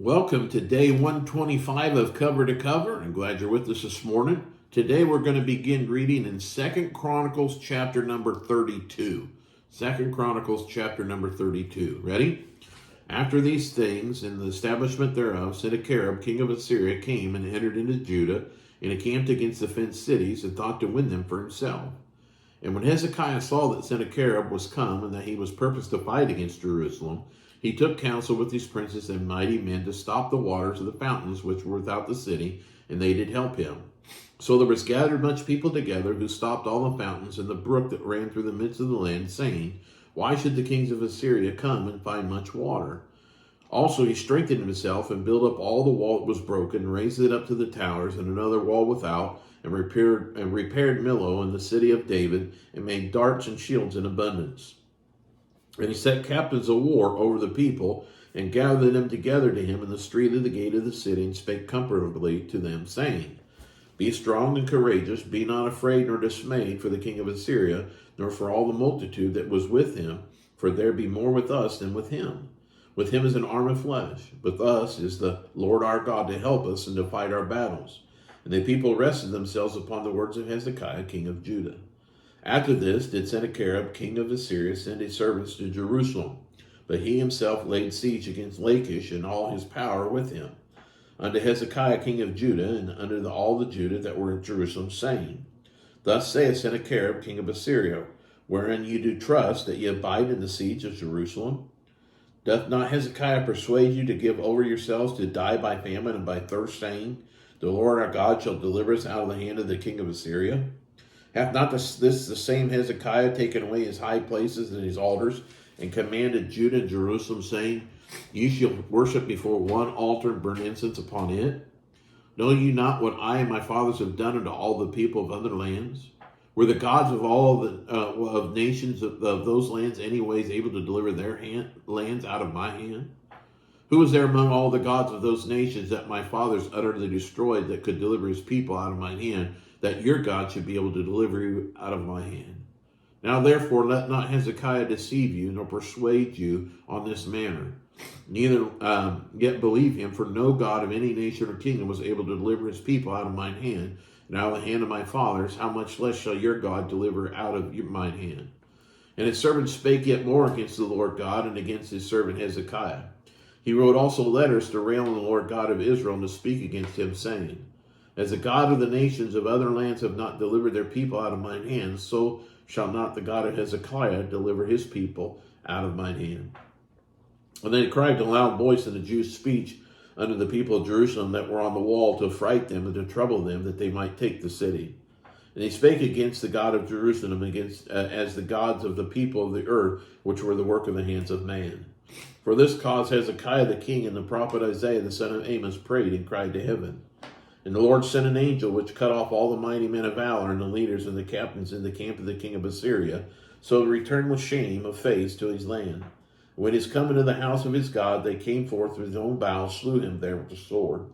Welcome to day 125 of Cover to Cover. I'm glad you're with us this morning. Today we're going to begin reading in 2 Chronicles chapter number 32. 2 Chronicles chapter number 32. Ready? After these things and the establishment thereof, Sennacherib, king of Assyria, came and entered into Judah and encamped against the fenced cities and thought to win them for himself. And when Hezekiah saw that Sennacherib was come and that he was purposed to fight against Jerusalem, he took counsel with his princes and mighty men to stop the waters of the fountains which were without the city, and they did help him. So there was gathered much people together, who stopped all the fountains and the brook that ran through the midst of the land, saying, Why should the kings of Assyria come and find much water? Also he strengthened himself and built up all the wall that was broken, raised it up to the towers, and another wall without, and repaired Millo and the city of David, and made darts and shields in abundance. And he set captains of war over the people, and gathered them together to him in the street of the gate of the city, and spake comfortably to them, saying, Be strong and courageous, be not afraid nor dismayed for the king of Assyria, nor for all the multitude that was with him, for there be more with us than with him. With him is an arm of flesh, with us is the Lord our God to help us and to fight our battles. And the people rested themselves upon the words of Hezekiah, king of Judah. After this did Sennacherib, king of Assyria, send his servants to Jerusalem, but he himself laid siege against Lachish and all his power with him, unto Hezekiah, king of Judah, and unto all the Judah that were in Jerusalem, saying, Thus saith Sennacherib, king of Assyria, wherein ye do trust, that ye abide in the siege of Jerusalem? Doth not Hezekiah persuade you to give over yourselves to die by famine and by thirst, saying, The Lord our God shall deliver us out of the hand of the king of Assyria? Hath not this the same Hezekiah taken away his high places and his altars, and commanded Judah and Jerusalem, saying, Ye shall worship before one altar and burn incense upon it? Know ye not what I and my fathers have done unto all the people of other lands? Were the gods of all the of nations of those lands anyways able to deliver their lands out of my hand? Who was there among all the gods of those nations that my fathers utterly destroyed that could deliver his people out of my hand, that your God should be able to deliver you out of my hand? Now therefore let not Hezekiah deceive you, nor persuade you on this manner. Neither yet believe him, for no God of any nation or kingdom was able to deliver his people out of mine hand, and out of the hand of my fathers. How much less shall your God deliver out of mine hand? And his servant spake yet more against the Lord God, and against his servant Hezekiah. He wrote also letters to rail on the Lord God of Israel, and to speak against him, saying, As the God of the nations of other lands have not delivered their people out of mine hand, so shall not the God of Hezekiah deliver his people out of mine hand. And they cried in a loud voice in the Jews' speech unto the people of Jerusalem that were on the wall, to affright them and to trouble them, that they might take the city. And he spake against the God of Jerusalem, against as the gods of the people of the earth, which were the work of the hands of man. For this cause Hezekiah the king and the prophet Isaiah the son of Amos prayed and cried to heaven. And the Lord sent an angel, which cut off all the mighty men of valor and the leaders and the captains in the camp of the king of Assyria, so to return with shame of face to his land. When he is come into the house of his God, they came forth with his own bow, slew him there with the sword.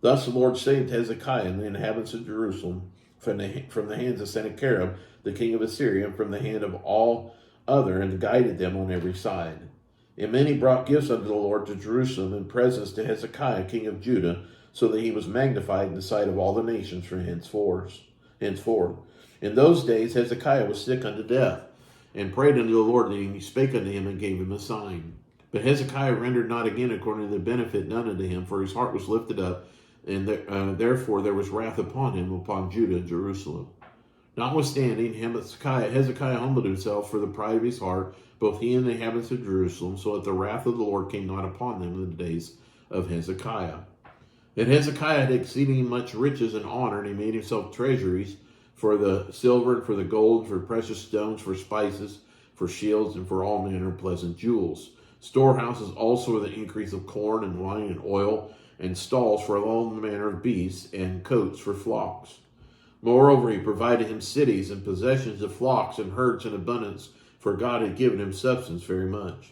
Thus the Lord saved Hezekiah and the inhabitants of Jerusalem from the hands of Sennacherib, the king of Assyria, and from the hand of all other, and guided them on every side. And many brought gifts unto the Lord to Jerusalem, and presents to Hezekiah, king of Judah, so that he was magnified in the sight of all the nations from henceforth. In those days Hezekiah was sick unto death, and prayed unto the Lord, and he spake unto him, and gave him a sign. But Hezekiah rendered not again according to the benefit done unto him, for his heart was lifted up, and therefore there was wrath upon him, upon Judah and Jerusalem. Notwithstanding, Hezekiah humbled himself for the pride of his heart, both he and the inhabitants of Jerusalem, so that the wrath of the Lord came not upon them in the days of Hezekiah. Then Hezekiah had exceeding much riches and honor, and he made himself treasuries for the silver, and for the gold, for precious stones, for spices, for shields, and for all manner of pleasant jewels. Storehouses also with the increase of corn and wine and oil, and stalls for all manner of beasts, and coats for flocks. Moreover, he provided him cities and possessions of flocks and herds in abundance, for God had given him substance very much.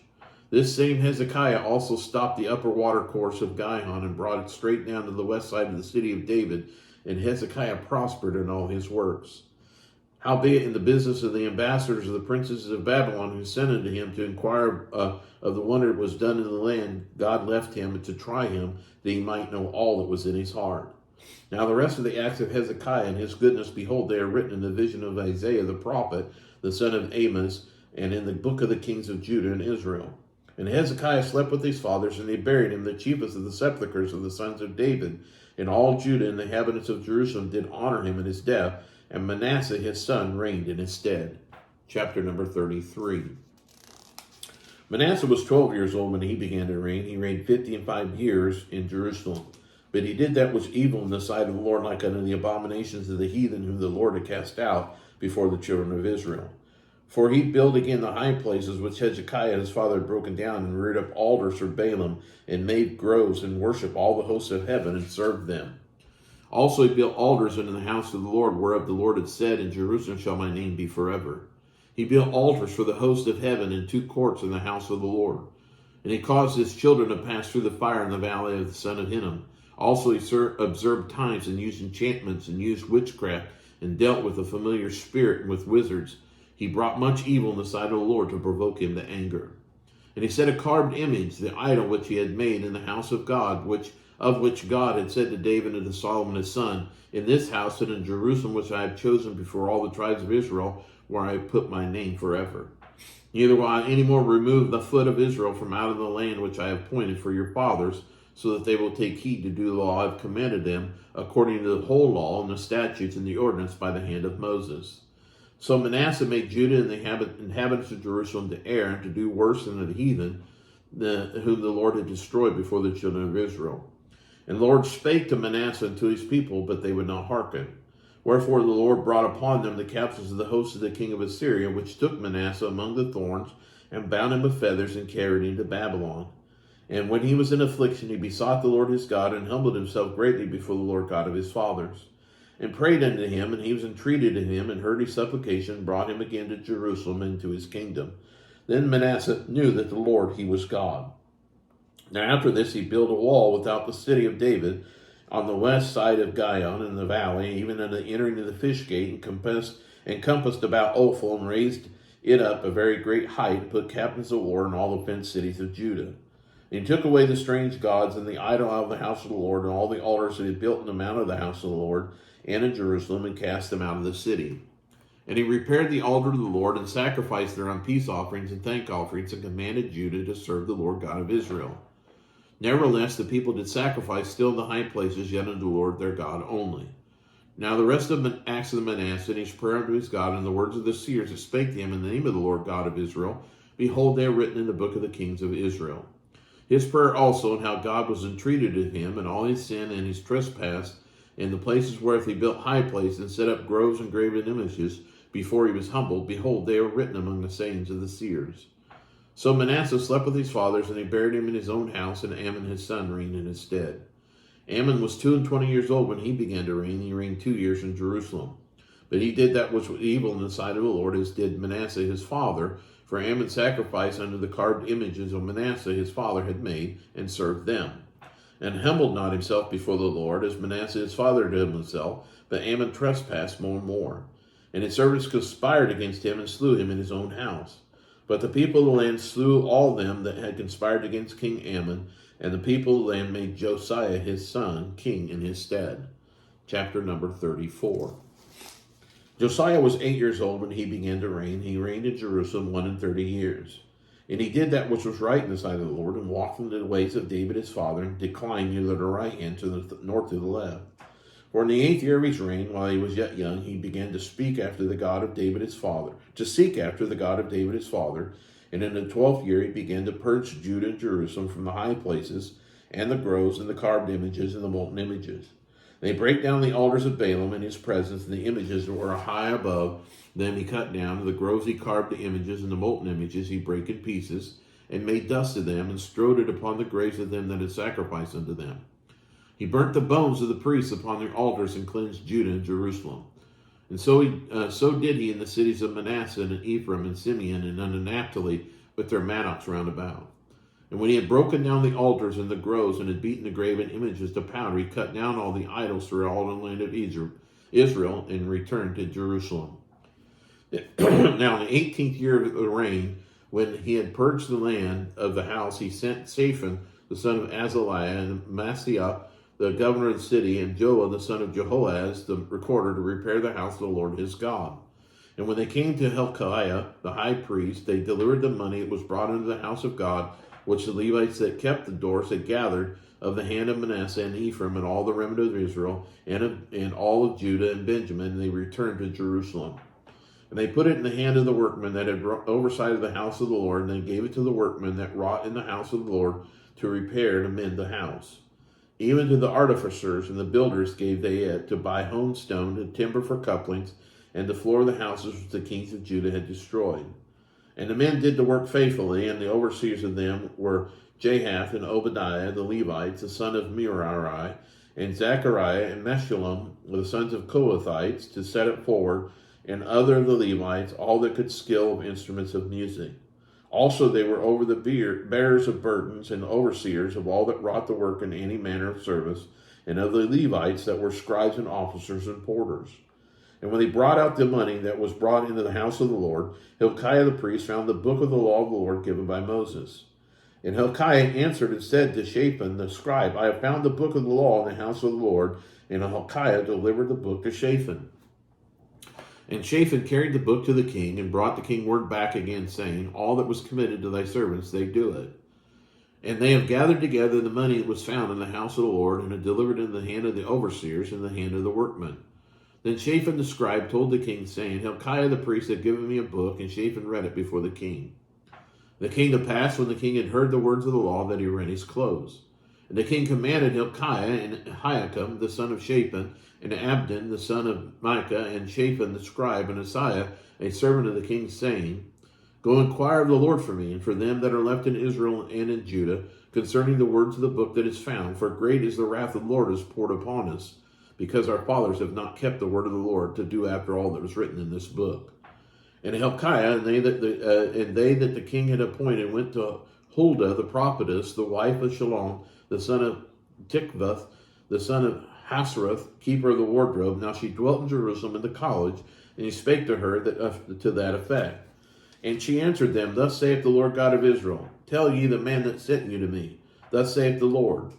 This same Hezekiah also stopped the upper watercourse of Gihon, and brought it straight down to the west side of the city of David, and Hezekiah prospered in all his works. Howbeit in the business of the ambassadors of the princes of Babylon who sent unto him to inquire of the wonder that was done in the land, God left him to try him, that he might know all that was in his heart. Now the rest of the acts of Hezekiah and his goodness, behold, they are written in the vision of Isaiah the prophet, the son of Amos, and in the book of the kings of Judah and Israel. And Hezekiah slept with his fathers, and they buried him, the chiefest of the sepulchres of the sons of David. And all Judah and the inhabitants of Jerusalem did honor him in his death, and Manasseh his son reigned in his stead. Chapter number 33. Manasseh was 12 years old when he began to reign. He reigned 55 years in Jerusalem. But he did that which evil in the sight of the Lord, like unto the abominations of the heathen whom the Lord had cast out before the children of Israel. For he built again the high places which Hezekiah his father had broken down, and reared up altars for Baalim, and made groves, and worshipped all the hosts of heaven, and served them. Also he built altars in the house of the Lord, whereof the Lord had said, In Jerusalem shall my name be forever. He built altars for the host of heaven in 2 courts in the house of the Lord. And he caused his children to pass through the fire in the valley of the son of Hinnom. Also he observed times, and used enchantments, and used witchcraft, and dealt with a familiar spirit and with wizards. He brought much evil in the sight of the Lord to provoke him to anger. And he set a carved image, the idol which he had made in the house of God, of which God had said to David and to Solomon his son, In this house and in Jerusalem, which I have chosen before all the tribes of Israel, where I have put my name forever. Neither will I any more remove the foot of Israel from out of the land which I have appointed for your fathers, so that they will take heed to do the law I have commanded them, according to the whole law and the statutes and the ordinance by the hand of Moses. So Manasseh made Judah and the inhabitants of Jerusalem to err, and to do worse than the heathen, whom the Lord had destroyed before the children of Israel. And the Lord spake to Manasseh and to his people, but they would not hearken. Wherefore the Lord brought upon them the captains of the host of the king of Assyria, which took Manasseh among the thorns, and bound him with feathers, and carried him to Babylon. And when he was in affliction, he besought the Lord his God, and humbled himself greatly before the Lord God of his fathers, and prayed unto him, and he was entreated of him, and heard his supplication, and brought him again to Jerusalem and to his kingdom. Then Manasseh knew that the Lord, he was God. Now after this he built a wall without the city of David, on the west side of Gihon in the valley, even unto the entering of the fish gate, and compassed about Ophel, and raised it up a very great height, and put captains of war in all the fenced cities of Judah. And he took away the strange gods and the idol out of the house of the Lord, and all the altars that he had built in the mount of the house of the Lord, and in Jerusalem, and cast them out of the city. And he repaired the altar to the Lord, and sacrificed thereon peace offerings and thank offerings, and commanded Judah to serve the Lord God of Israel. Nevertheless, the people did sacrifice still in the high places, yet unto the Lord their God only. Now the rest of the acts of Manasseh, and his prayer unto his God, and the words of the seers that spake to him in the name of the Lord God of Israel, behold, they are written in the book of the kings of Israel. His prayer also, and how God was entreated of him, and all his sin and his trespass, in the places whereof he built high places, and set up groves and graven images, before he was humbled, behold, they are written among the sayings of the seers. So Manasseh slept with his fathers, and they buried him in his own house, and Amon his son reigned in his stead. Ammon was 22 years old when he began to reign. He reigned 2 years in Jerusalem. But he did that which was evil in the sight of the Lord, as did Manasseh his father. For Ammon sacrificed unto the carved images of Manasseh his father had made, and served them. And humbled not himself before the Lord, as Manasseh his father did himself, but Ammon trespassed more and more. And his servants conspired against him, and slew him in his own house. But the people of the land slew all them that had conspired against King Ammon, and the people of the land made Josiah his son king in his stead. Chapter number 34. Josiah was 8 years old when he began to reign. He reigned in Jerusalem 31 years. And he did that which was right in the sight of the Lord, and walked in the ways of David his father, and declined neither to the right hand to the nor to the left. For in the 8th year of his reign, while he was yet young, he began to speak after the God of David his father, to seek after the God of David his father. And in the 12th year he began to purge Judah and Jerusalem from the high places, and the groves, and the carved images, and the molten images. They brake down the altars of Baalim in his presence, and the images that were high above them he cut down, and the groves he carved the images, and the molten images he brake in pieces, and made dust of them, and strode it upon the graves of them that had sacrificed unto them. He burnt the bones of the priests upon their altars, and cleansed Judah and Jerusalem. And so did he in the cities of Manasseh, and in Ephraim, and Simeon, and unto Naphtali, with their mattocks round about. And when he had broken down the altars and the groves, and had beaten the graven images to powder, he cut down all the idols throughout all the land of Israel, and returned to Jerusalem. Now in the 18th year of the reign, when he had purged the land of the house, he sent Shaphan, the son of Azaliah, and Maaseiah, the governor of the city, and Joah, the son of Jehoaz, the recorder, to repair the house of the Lord his God. And when they came to Hilkiah, the high priest, they delivered the money that was brought into the house of God, which the Levites that kept the doors had gathered of the hand of Manasseh and Ephraim and all the remnant of Israel, and all of Judah and Benjamin, and they returned to Jerusalem. And they put it in the hand of the workmen that had oversight of the house of the Lord, and they gave it to the workmen that wrought in the house of the Lord to repair and amend the house. Even to the artificers and the builders gave they it, to buy hone stone and timber for couplings, and the floor of the houses which the kings of Judah had destroyed. And the men did the work faithfully, and the overseers of them were Jahath and Obadiah, the Levites, the son of Merari, and Zechariah and Meshullam, the sons of Kohathites, to set it forward, and other of the Levites, all that could skill of instruments of music. Also they were over the bearers of burdens and overseers of all that wrought the work in any manner of service, and of the Levites that were scribes and officers and porters. And when they brought out the money that was brought into the house of the Lord, Hilkiah the priest found the book of the law of the Lord given by Moses. And Hilkiah answered and said to Shaphan the scribe, I have found the book of the law in the house of the Lord. And Hilkiah delivered the book to Shaphan. And Shaphan carried the book to the king, and brought the king word back again, saying, All that was committed to thy servants, they do it. And they have gathered together the money that was found in the house of the Lord, and have delivered it in the hand of the overseers and the hand of the workmen. Then Shaphan the scribe told the king, saying, Hilkiah the priest had given me a book, and Shaphan read it before the king. The king to pass, when the king had heard the words of the law, that he rent his clothes. And the king commanded Hilkiah and Ahikam, the son of Shaphan, and Abdon, the son of Micah, and Shaphan the scribe, and Asaiah, a servant of the king, saying, Go inquire of the Lord for me, and for them that are left in Israel and in Judah, concerning the words of the book that is found. For great is the wrath of the Lord is poured upon us, because our fathers have not kept the word of the Lord to do after all that was written in this book. And Hilkiah and they that the king had appointed went to Huldah the prophetess, the wife of Shallum, the son of Tikvath, the son of Hasarath, keeper of the wardrobe. Now she dwelt in Jerusalem in the college, and he spake to her to that effect. And she answered them, Thus saith the Lord God of Israel, Tell ye the man that sent you to me. Thus saith the Lord,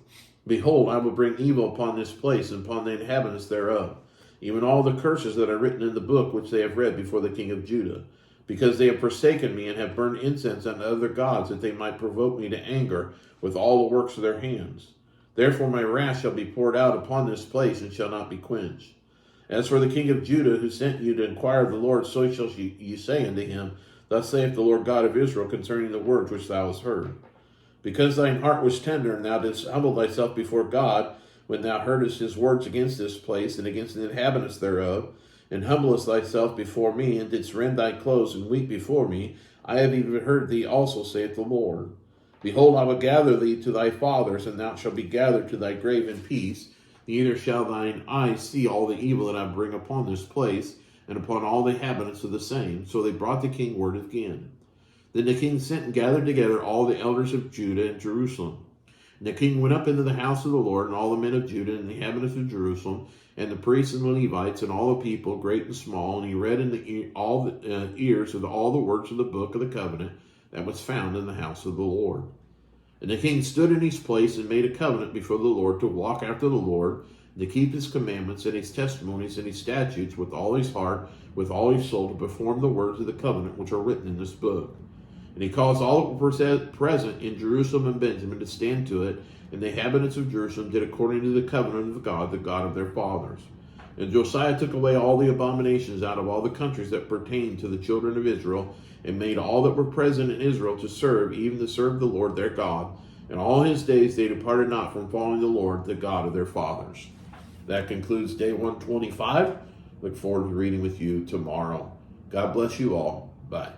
Behold, I will bring evil upon this place, and upon the inhabitants thereof, even all the curses that are written in the book which they have read before the king of Judah, because they have forsaken me, and have burned incense unto other gods, that they might provoke me to anger with all the works of their hands. Therefore my wrath shall be poured out upon this place, and shall not be quenched. As for the king of Judah, who sent you to inquire of the Lord, so shall ye say unto him, Thus saith the Lord God of Israel concerning the words which thou hast heard. Because thine heart was tender, and thou didst humble thyself before God, when thou heardest his words against this place, and against the inhabitants thereof, and humblest thyself before me, and didst rend thy clothes, and weep before me, I have even heard thee also, saith the Lord. Behold, I will gather thee to thy fathers, and thou shalt be gathered to thy grave in peace. Neither shall thine eyes see all the evil that I bring upon this place, and upon all the inhabitants of the same. So they brought the king word again. Then the king sent and gathered together all the elders of Judah and Jerusalem. And the king went up into the house of the Lord, and all the men of Judah and the inhabitants of Jerusalem, and the priests and the Levites, and all the people, great and small, and he read in all the ears of all the words of the book of the covenant that was found in the house of the Lord. And the king stood in his place and made a covenant before the Lord to walk after the Lord, to keep his commandments and his testimonies and his statutes with all his heart, with all his soul, to perform the words of the covenant which are written in this book. And he caused all that were present in Jerusalem and Benjamin to stand to it, and the inhabitants of Jerusalem did according to the covenant of God, the God of their fathers. And Josiah took away all the abominations out of all the countries that pertained to the children of Israel, and made all that were present in Israel to serve, even to serve the Lord their God. And all his days they departed not from following the Lord, the God of their fathers. That concludes day 125. Look forward to reading with you tomorrow. God bless you all. Bye.